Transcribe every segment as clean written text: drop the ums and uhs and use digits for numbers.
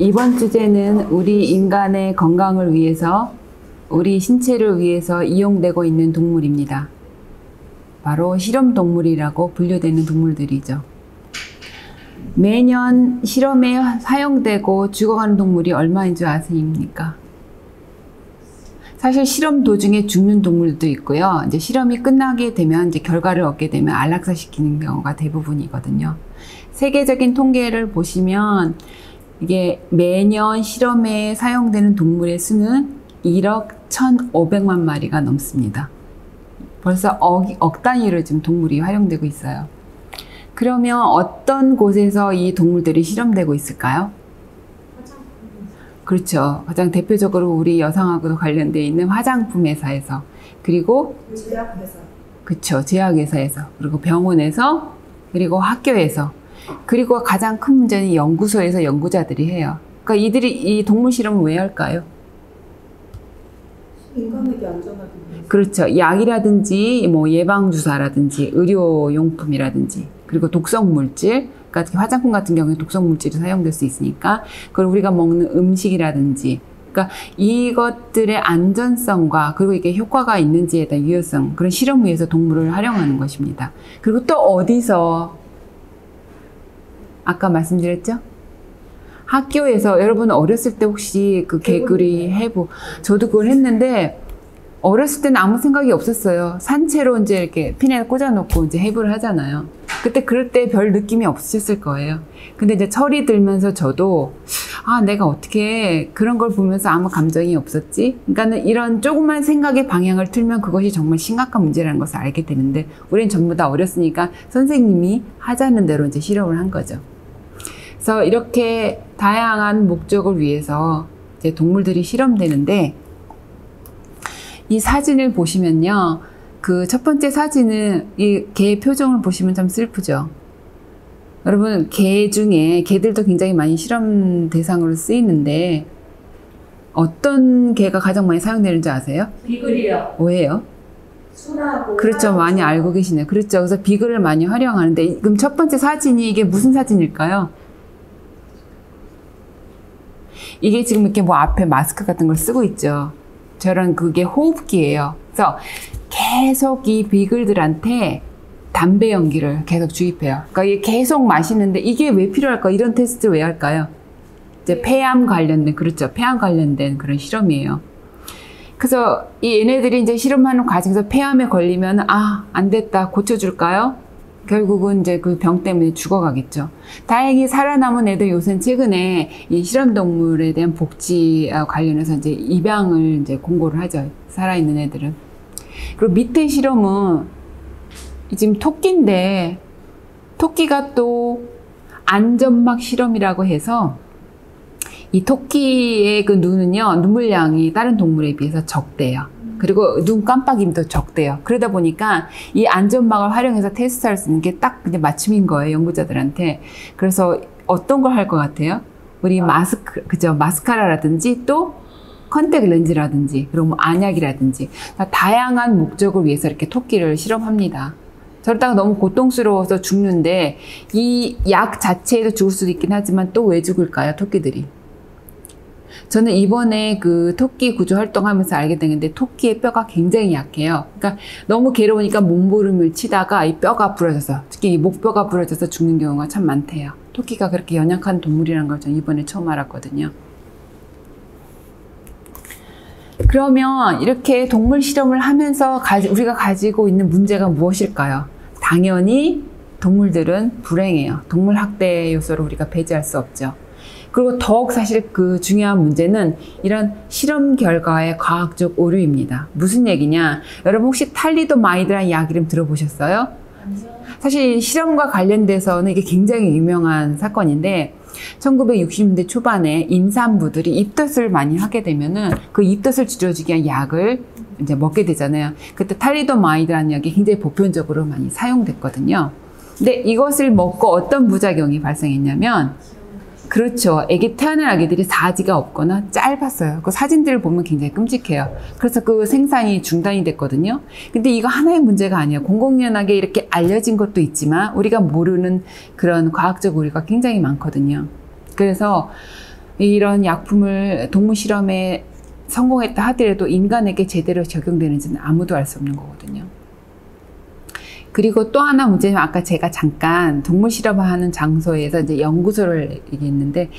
이번 주제는 우리 인간의 건강을 위해서, 우리 신체를 위해서 이용되고 있는 동물입니다. 바로 실험동물이라고 분류되는 동물들이죠. 매년 실험에 사용되고 죽어가는 동물이 얼마인 줄 아십니까? 사실 실험 도중에 죽는 동물도 있고요. 이제 실험이 끝나게 되면 이제 결과를 얻게 되면 안락사시키는 경우가 대부분이거든요. 세계적인 통계를 보시면 이게 매년 실험에 사용되는 동물의 수는 1억 1,500만 마리가 넘습니다. 벌써 억 단위로 지금 동물이 활용되고 있어요. 그러면 어떤 곳에서 이 동물들이 실험되고 있을까요? 그렇죠. 가장 대표적으로 우리 여성하고도 관련되어 있는 화장품 회사에서, 그리고 제약회사. 그렇죠. 제약회사에서, 그리고 병원에서, 그리고 학교에서, 그리고 가장 큰 문제는 연구소에서 연구자들이 해요. 그러니까 이들이 이 동물 실험을 왜 할까요? 인간에게 안전하기 위해서. 그렇죠. 약이라든지 뭐 예방주사라든지 의료용품이라든지, 그리고 독성물질, 그러니까 화장품 같은 경우에 독성물질이 사용될 수 있으니까, 그리고 우리가 먹는 음식이라든지, 그러니까 이것들의 안전성과 그리고 이게 효과가 있는지에 대한 유효성, 그런 실험 위해서 동물을 활용하는 것입니다. 그리고 또 어디서, 아까 말씀드렸죠? 학교에서, 여러분 어렸을 때 혹시 그 개구리 해부, 저도 그걸 했는데 어렸을 때는 아무 생각이 없었어요. 산채로 이제 이렇게 핀에 꽂아놓고 이제 해부를 하잖아요. 그때 그럴 때 별 느낌이 없으셨을 거예요. 근데 이제 철이 들면서 저도 내가 어떻게 그런 걸 보면서 아무 감정이 없었지? 그러니까는 이런 조그만 생각의 방향을 틀면 그것이 정말 심각한 문제라는 것을 알게 되는데, 우리는 전부 다 어렸으니까 선생님이 하자는 대로 이제 실험을 한 거죠. 그래서 이렇게 다양한 목적을 위해서 이제 동물들이 실험되는데, 이 사진을 보시면요, 그 첫 번째 사진은 이 개 표정을 보시면 참 슬프죠. 여러분, 개 중에, 개들도 굉장히 많이 실험 대상으로 쓰이는데 어떤 개가 가장 많이 사용되는지 아세요? 비글이요. 왜요? 순하고. 그렇죠. 많이 알고 계시네요. 그렇죠. 그래서 비글을 많이 활용하는데, 그럼 첫 번째 사진이 이게 무슨 사진일까요? 이게 지금 이렇게 뭐 앞에 마스크 같은 걸 쓰고 있죠. 저런 그게 호흡기예요. 그래서 계속 이 비글들한테 담배 연기를 계속 주입해요. 그러니까 이게 계속 마시는데 이게 왜 필요할까? 이런 테스트를 왜 할까요? 이제 폐암 관련된, 그렇죠. 폐암 관련된 그런 실험이에요. 그래서 이 얘네들이 이제 실험하는 과정에서 폐암에 걸리면 안 됐다, 고쳐줄까요? 결국은 이제 그 병 때문에 죽어가겠죠. 다행히 살아남은 애들 요새는 최근에 이 실험동물에 대한 복지 관련해서 이제 입양을 이제 공고를 하죠. 살아있는 애들은. 그리고 밑에 실험은 지금 토끼인데, 토끼가 또 안점막 실험이라고 해서 이 토끼의 그 눈은요, 눈물량이 다른 동물에 비해서 적대요. 그리고 눈 깜빡임도 적대요. 그러다 보니까 이 안점막을 활용해서 테스트할 수 있는 게 딱 그냥 맞춤인 거예요, 연구자들한테. 그래서 어떤 걸 할 것 같아요? 우리 마스크, 그죠? 마스카라라든지 또 컨택 렌즈라든지, 그리고 뭐 안약이라든지, 다양한 목적을 위해서 이렇게 토끼를 실험합니다. 저러다가 너무 고통스러워서 죽는데, 이 약 자체에도 죽을 수도 있긴 하지만 또 왜 죽을까요, 토끼들이? 저는 이번에 그 토끼 구조 활동하면서 알게 됐는데, 토끼의 뼈가 굉장히 약해요. 그러니까 너무 괴로우니까 몸부림을 치다가 이 뼈가 부러져서, 특히 이 목뼈가 부러져서 죽는 경우가 참 많대요. 토끼가 그렇게 연약한 동물이라는 걸 저는 이번에 처음 알았거든요. 그러면 이렇게 동물 실험을 하면서 우리가 가지고 있는 문제가 무엇일까요? 당연히 동물들은 불행해요. 동물 학대 요소를 우리가 배제할 수 없죠. 그리고 더욱 사실 그 중요한 문제는 이런 실험 결과의 과학적 오류입니다. 무슨 얘기냐? 여러분 혹시 탈리도마이드라는 약 이름 들어보셨어요? 사실 실험과 관련돼서는 이게 굉장히 유명한 사건인데, 1960년대 초반에 임산부들이 입덧을 많이 하게 되면은 그 입덧을 줄여주기 위한 약을 이제 먹게 되잖아요. 그때 탈리도마이드라는 약이 굉장히 보편적으로 많이 사용됐거든요. 근데 이것을 먹고 어떤 부작용이 발생했냐면, 그렇죠. 태어난 아기들이 사지가 없거나 짧았어요. 그 사진들을 보면 굉장히 끔찍해요. 그래서 그 생산이 중단이 됐거든요. 근데 이거 하나의 문제가 아니에요. 공공연하게 이렇게 알려진 것도 있지만 우리가 모르는 그런 과학적 오류가 굉장히 많거든요. 그래서 이런 약품을 동물 실험에 성공했다 하더라도 인간에게 제대로 적용되는지는 아무도 알 수 없는 거거든요. 그리고 또 하나 문제는 아까 제가 잠깐 동물 실험을 하는 장소에서 이제 연구소를 얘기했는데,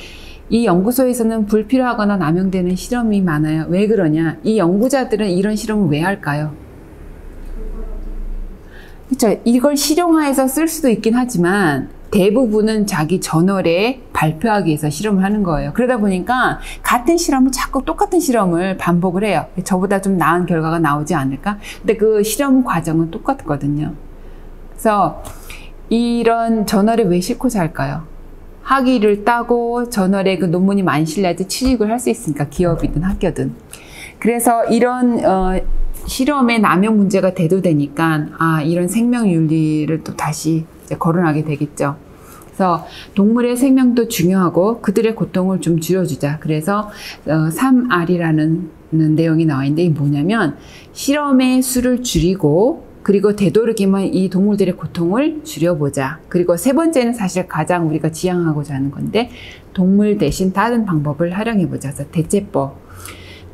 이 연구소에서는 불필요하거나 남용되는 실험이 많아요. 왜 그러냐? 이 연구자들은 이런 실험을 왜 할까요? 그렇죠. 이걸 실용화해서 쓸 수도 있긴 하지만 대부분은 자기 저널에 발표하기 위해서 실험을 하는 거예요. 그러다 보니까 같은 실험을 자꾸 똑같은 실험을 반복을 해요. 저보다 좀 나은 결과가 나오지 않을까? 근데 그 실험 과정은 똑같거든요. 그래서 이런 저널에 왜 싣고 살까요? 학위를 따고 저널에 그 논문이 많이 실려야지 취직을 할 수 있으니까, 기업이든 학교든. 그래서 이런 실험의 남용 문제가 대두되니까 이런 생명윤리를 또 다시 이제 거론하게 되겠죠. 그래서 동물의 생명도 중요하고 그들의 고통을 좀 줄여주자. 그래서 3R이라는 내용이 나와 있는데, 이게 뭐냐면 실험의 수를 줄이고, 그리고 되도록이면 이 동물들의 고통을 줄여보자. 그리고 세 번째는 사실 가장 우리가 지향하고자 하는 건데, 동물 대신 다른 방법을 활용해보자. 그래서 대체법.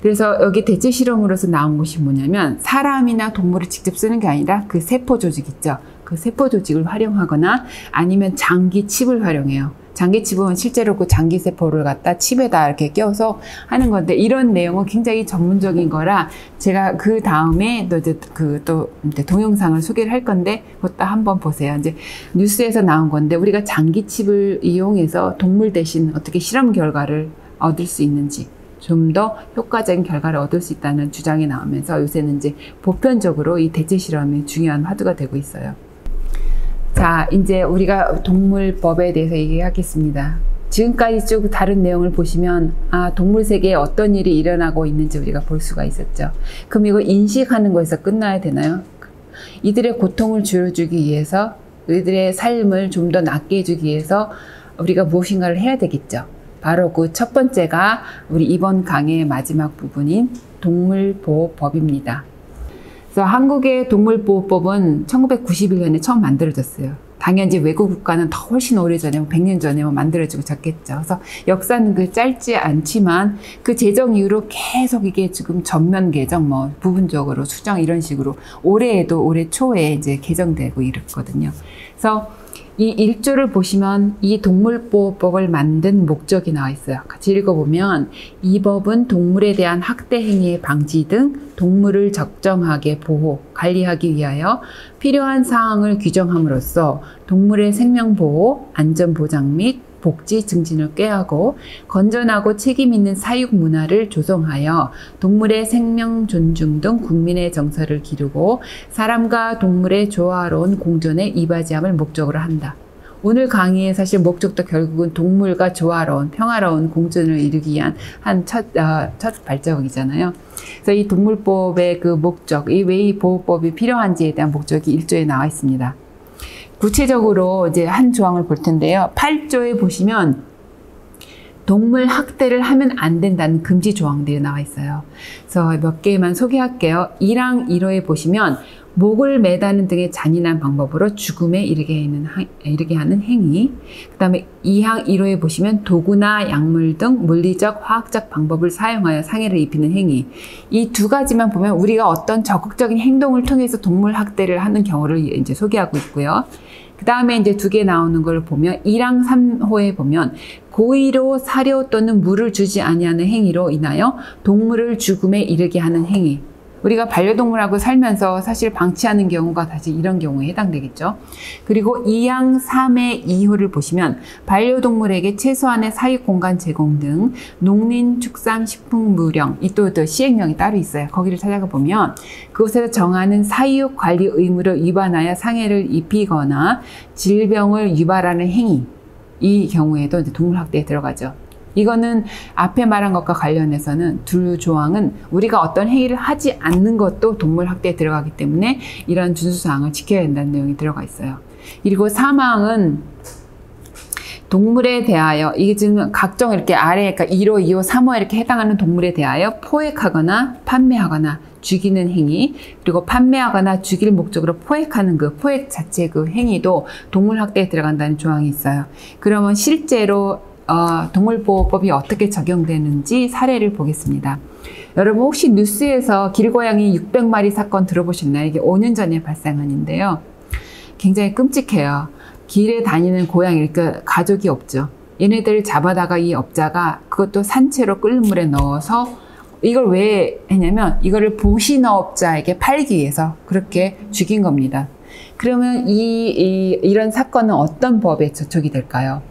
그래서 여기 대체 실험으로서 나온 것이 뭐냐면, 사람이나 동물을 직접 쓰는 게 아니라 그 세포 조직 있죠. 그 세포 조직을 활용하거나 아니면 장기 칩을 활용해요. 장기 칩은 실제로 그 장기 세포를 갖다 칩에다 이렇게 껴서 하는 건데, 이런 내용은 굉장히 전문적인 거라 제가 그 다음에 또 동영상을 소개를 할 건데, 그것도 한번 보세요. 이제 뉴스에서 나온 건데, 우리가 장기 칩을 이용해서 동물 대신 어떻게 실험 결과를 얻을 수 있는지, 좀 더 효과적인 결과를 얻을 수 있다는 주장이 나오면서 요새는 이제 보편적으로 이 대체 실험이 중요한 화두가 되고 있어요. 자, 이제 우리가 동물법에 대해서 얘기하겠습니다. 지금까지 쭉 다른 내용을 보시면 동물 세계에 어떤 일이 일어나고 있는지 우리가 볼 수가 있었죠. 그럼 이거 인식하는 거에서 끝나야 되나요? 이들의 고통을 줄여주기 위해서, 이들의 삶을 좀 더 낫게 해주기 위해서 우리가 무엇인가를 해야 되겠죠. 바로 그 첫 번째가 우리 이번 강의의 마지막 부분인 동물보호법입니다. 그래서 한국의 동물보호법은 1991년에 처음 만들어졌어요. 당연히 외국 국가는 더 훨씬 오래전에 100년 전에 만들어지고 졌겠죠. 그래서 역사는 그 짧지 않지만 그 제정 이후로 계속 이게 지금 전면 개정, 부분적으로 수정 이런 식으로 올해에도 올해 초에 이제 개정되고 이랬거든요. 그래서 이 1조를 보시면 이 동물보호법을 만든 목적이 나와 있어요. 같이 읽어보면, 이 법은 동물에 대한 학대 행위의 방지 등 동물을 적정하게 보호, 관리하기 위하여 필요한 사항을 규정함으로써 동물의 생명보호, 안전보장 및 복지 증진을 꾀하고 건전하고 책임 있는 사육 문화를 조성하여 동물의 생명 존중 등 국민의 정서를 기르고 사람과 동물의 조화로운 공존에 이바지함을 목적으로 한다. 오늘 강의의 사실 목적도 결국은 동물과 조화로운 평화로운 공존을 이루기 위한 첫 발자국이잖아요. 그래서 이 동물법의 그 목적, 이 왜 이 보호법이 필요한지에 대한 목적이 1조에 나와 있습니다. 구체적으로 이제 한 조항을 볼 텐데요. 8조에 보시면 동물 학대를 하면 안 된다는 금지 조항들이 나와 있어요. 그래서 몇 개만 소개할게요. 1항 1호에 보시면 목을 매다는 등의 잔인한 방법으로 죽음에 이르게 하는 행위. 그 다음에 2항 1호에 보시면 도구나 약물 등 물리적, 화학적 방법을 사용하여 상해를 입히는 행위. 이 두 가지만 보면 우리가 어떤 적극적인 행동을 통해서 동물 학대를 하는 경우를 이제 소개하고 있고요. 그 다음에 이제 두 개 나오는 걸 보면 1항 3호에 보면 고의로 사료 또는 물을 주지 아니하는 행위로 인하여 동물을 죽음에 이르게 하는 행위. 우리가 반려동물하고 살면서 사실 방치하는 경우가 사실 이런 경우에 해당되겠죠. 그리고 2항 3의 2호를 보시면 반려동물에게 최소한의 사육 공간 제공 등 농林, 축산, 식품, 무령, 이 또 시행령이 따로 있어요. 거기를 찾아가 보면 그곳에서 정하는 사육 관리 의무를 위반하여 상해를 입히거나 질병을 유발하는 행위, 이 경우에도 이제 동물학대에 들어가죠. 이거는 앞에 말한 것과 관련해서는 두 조항은 우리가 어떤 행위를 하지 않는 것도 동물학대에 들어가기 때문에 이런 준수사항을 지켜야 된다는 내용이 들어가 있어요. 그리고 3항은 동물에 대하여, 이게 지금 각종 이렇게 아래, 그러니까 1호, 2호, 3호에 이렇게 해당하는 동물에 대하여 포획하거나 판매하거나 죽이는 행위, 그리고 판매하거나 죽일 목적으로 포획하는 그 포획 자체 그 행위도 동물학대에 들어간다는 조항이 있어요. 그러면 실제로 동물보호법이 어떻게 적용되는지 사례를 보겠습니다. 여러분 혹시 뉴스에서 길고양이 600마리 사건 들어보셨나요? 이게 5년 전에 발생한 일인데요. 굉장히 끔찍해요. 길에 다니는 고양이, 그러니까 가족이 없죠. 얘네들을 잡아다가 이 업자가 그것도 산채로 끓는 물에 넣어서 이걸 왜 했냐면 이거를 보신업자에게 팔기 위해서 그렇게 죽인 겁니다. 그러면 이런 사건은 어떤 법에 저촉이 될까요?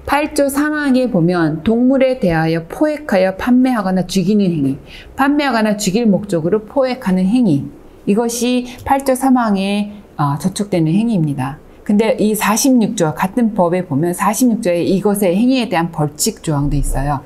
8조 3항에 보면 동물에 대하여 포획하여 판매하거나 죽이는 행위, 판매하거나 죽일 목적으로 포획하는 행위, 이것이 8조 3항에 저촉되는 행위입니다. 근데 이 46조, 같은 법에 보면 46조에 이것의 행위에 대한 벌칙 조항도 있어요.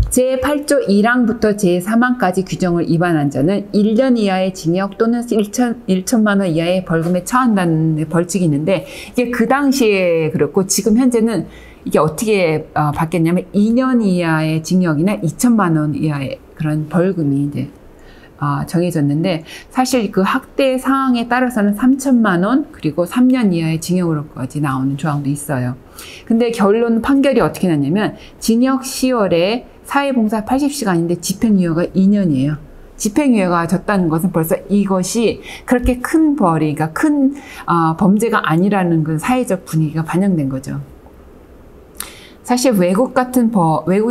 제8조 1항부터 제3항까지 규정을 위반한 자는 1년 이하의 징역 또는 1천만 원 이하의 벌금에 처한다는 벌칙이 있는데, 이게 그 당시에 그렇고 지금 현재는 이게 어떻게 바뀌었냐면 2년 이하의 징역이나 2천만 원 이하의 그런 벌금이 이제 정해졌는데, 사실 그 학대 사항에 따라서는 3천만 원 그리고 3년 이하의 징역으로까지 나오는 조항도 있어요. 근데 결론 판결이 어떻게 났냐면 징역 10월에 사회봉사 80시간인데 집행유예가 2년이에요. 집행유예가 졌다는 것은 벌써 이것이 그렇게 큰 벌이, 그러니까 큰 범죄가 아니라는 그 사회적 분위기가 반영된 거죠. 사실 외국에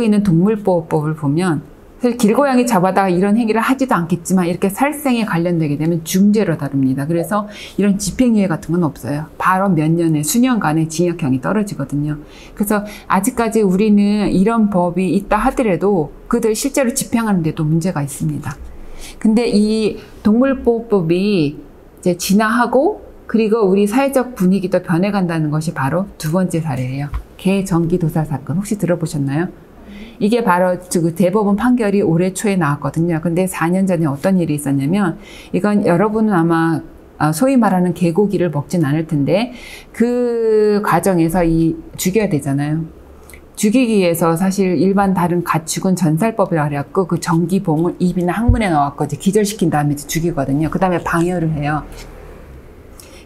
있는 동물보호법을 보면 사실 길고양이 잡아다가 이런 행위를 하지도 않겠지만 이렇게 살생에 관련되게 되면 중죄로 다룹니다. 그래서 이런 집행유예 같은 건 없어요. 바로 몇 년에 수년간의 징역형이 떨어지거든요. 그래서 아직까지 우리는 이런 법이 있다 하더라도 그들 실제로 집행하는데도 문제가 있습니다. 근데 이 동물보호법이 이제 진화하고 그리고 우리 사회적 분위기도 변해간다는 것이 바로 두 번째 사례예요. 개 전기도살 사건 혹시 들어보셨나요? 이게 바로 그 대법원 판결이 올해 초에 나왔거든요. 근데 4년 전에 어떤 일이 있었냐면, 이건 여러분은 아마 소위 말하는 개고기를 먹진 않을 텐데 그 과정에서 죽여야 되잖아요. 죽이기 위해서 사실 일반 다른 가축은 전살법이라 그래갖고 그 전기봉을 입이나 항문에 넣어갖고 이제 기절시킨 다음에 죽이거든요. 그 다음에 방열을 해요.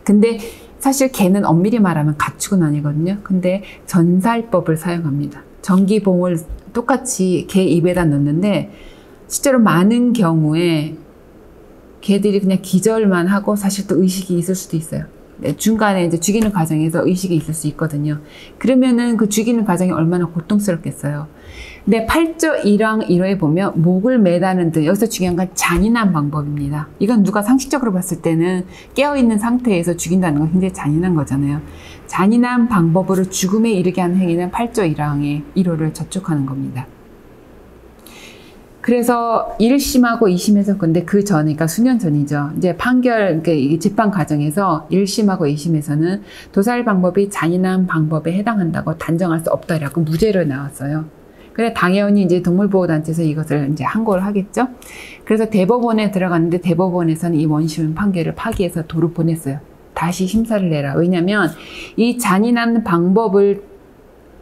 근데 사실 개는 엄밀히 말하면 가축은 아니거든요. 근데 전살법을 사용합니다. 전기봉을 똑같이 개 입에다 넣는데 실제로 많은 경우에 개들이 그냥 기절만 하고 사실 또 의식이 있을 수도 있어요. 중간에 이제 죽이는 과정에서 의식이 있을 수 있거든요. 그러면은 그 죽이는 과정이 얼마나 고통스럽겠어요. 근데 8조 1항 1호에 보면 목을 매다는 등, 여기서 중요한 건 잔인한 방법입니다. 이건 누가 상식적으로 봤을 때는 깨어있는 상태에서 죽인다는 건 굉장히 잔인한 거잖아요. 잔인한 방법으로 죽음에 이르게 하는 행위는 8조 1항의 1호를 저촉하는 겁니다. 그래서 1심하고 2심에서, 근데 그 전에, 그러니까 수년 전이죠. 이제 판결, 그러니까 재판 과정에서 1심하고 2심에서는 도살 방법이 잔인한 방법에 해당한다고 단정할 수 없다라고 무죄로 나왔어요. 그래, 당연히 이제 동물보호단체에서 이것을 이제 항고를 하겠죠. 그래서 대법원에 들어갔는데 대법원에서는 이 원심 판결을 파기해서 도로 보냈어요. 다시 심사를 내라. 왜냐면 이 잔인한 방법을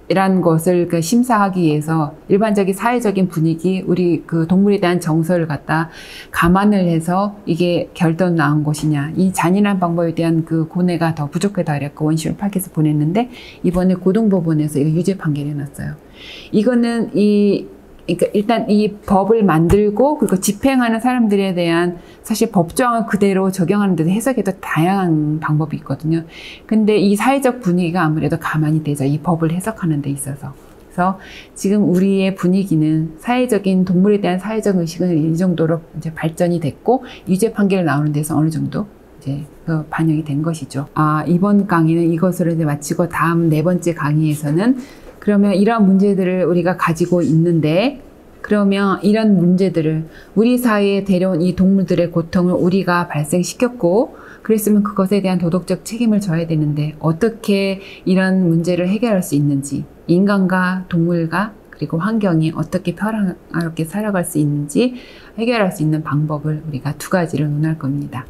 이란 것을 심사하기 위해서 일반적인 사회적인 분위기, 우리 그 동물에 대한 정서를 갖다 감안을 해서 이게 결론 나온 것이냐, 이 잔인한 방법에 대한 그 고뇌가 더 부족하다 그래서 원심을 파기해서 보냈는데, 이번에 고등법원에서 이거 유죄 판결이 났어요. 이거는 그러니까 일단 이 법을 만들고 그리고 집행하는 사람들에 대한 사실 법조항을 그대로 적용하는 데도 해석에도 다양한 방법이 있거든요. 근데 이 사회적 분위기가 아무래도 가만히 되죠. 이 법을 해석하는 데 있어서. 그래서 지금 우리의 분위기는 사회적인 동물에 대한 사회적 의식은 이 정도로 이제 발전이 됐고 유죄 판결이 나오는 데서 어느 정도 이제 그 반영이 된 것이죠. 이번 강의는 이것으로 이제 마치고 다음 네 번째 강의에서는 그러면 이러한 문제들을 우리가 가지고 있는데, 그러면 이런 문제들을 우리 사회에 데려온 이 동물들의 고통을 우리가 발생시켰고, 그랬으면 그것에 대한 도덕적 책임을 져야 되는데 어떻게 이런 문제를 해결할 수 있는지, 인간과 동물과 그리고 환경이 어떻게 평화롭게 살아갈 수 있는지 해결할 수 있는 방법을 우리가 두 가지를 논할 겁니다.